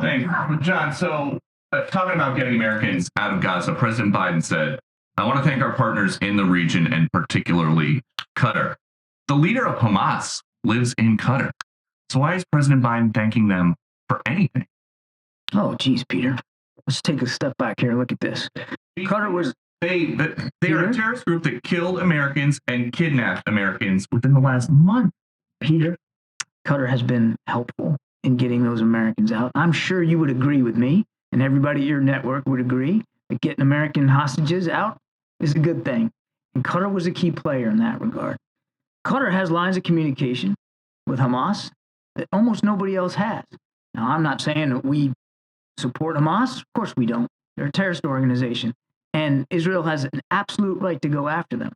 Thanks. John, so talking about getting Americans out of Gaza, President Biden said, I want to thank our partners in the region and particularly Qatar. The leader of Hamas lives in Qatar. So why is President Biden thanking them for anything? Oh, geez, Peter. Let's take a step back here and look at this. Qatar was... They are a terrorist group that killed Americans and kidnapped Americans within the last month. Peter, Qatar has been helpful in getting those Americans out. I'm sure you would agree with me, and everybody at your network would agree, that getting American hostages out is a good thing. And Qatar was a key player in that regard. Qatar has lines of communication with Hamas that almost nobody else has. Now, I'm not saying that we support Hamas. Of course we don't. They're a terrorist organization, and Israel has an absolute right to go after them.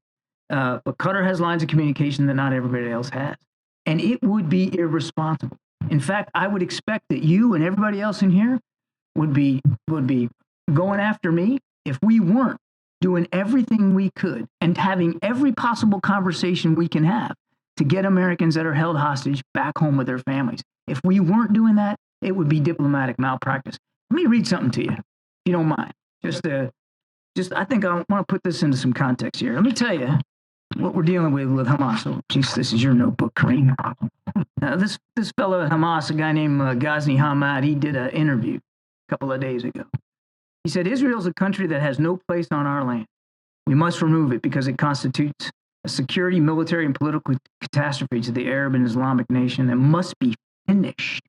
But Qatar has lines of communication that not everybody else has. And it would be irresponsible. In fact, I would expect that you and everybody else in here would be going after me if we weren't doing everything we could and having every possible conversation we can have to get Americans that are held hostage back home with their families. If we weren't doing that, it would be diplomatic malpractice. Let me read something to you, if you don't mind. I think I want to put this into some context here. Let me tell you what we're dealing with Hamas. Oh, geez, this is your notebook, Kareem. This fellow at Hamas, a guy named Ghazni Hamad, he did an interview a couple of days ago. He said, Israel's a country that has no place on our land. We must remove it because it constitutes a security, military, and political catastrophe to the Arab and Islamic nation that must be finished.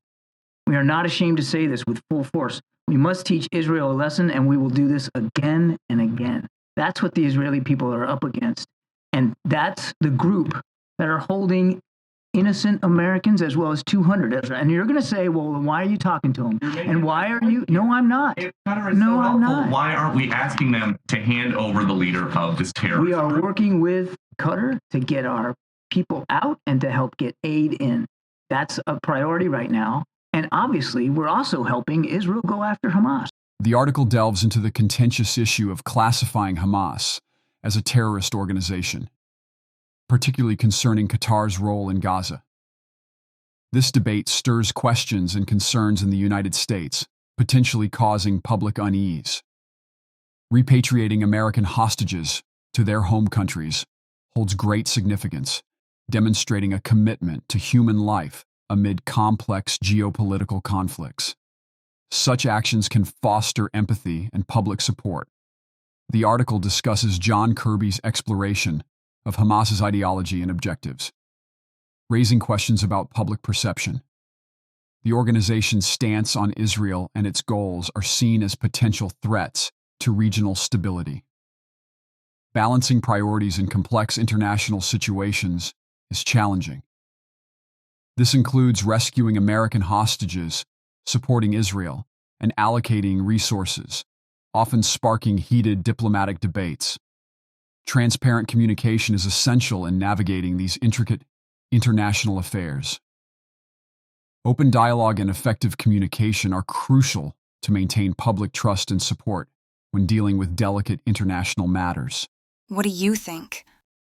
We are not ashamed to say this with full force. We must teach Israel a lesson, and we will do this again and again. That's what the Israeli people are up against. And that's the group that are holding innocent Americans as well as 200. And you're going to say, well, why are you talking to them? And why are you? No, I'm not. No, I'm not. Why aren't we asking them to hand over the leader of this terrorist? We are working with Qatar to get our people out and to help get aid in. That's a priority right now. And obviously, we're also helping Israel go after Hamas. The article delves into the contentious issue of classifying Hamas as a terrorist organization, particularly concerning Qatar's role in Gaza. This debate stirs questions and concerns in the United States, potentially causing public unease. Repatriating American hostages to their home countries holds great significance, demonstrating a commitment to human life amid complex geopolitical conflicts. Such actions can foster empathy and public support. The article discusses John Kirby's exploration of Hamas's ideology and objectives, raising questions about public perception. The organization's stance on Israel and its goals are seen as potential threats to regional stability. Balancing priorities in complex international situations is challenging. This includes rescuing American hostages, supporting Israel, and allocating resources, often sparking heated diplomatic debates. Transparent communication is essential in navigating these intricate international affairs. Open dialogue and effective communication are crucial to maintain public trust and support when dealing with delicate international matters. What do you think?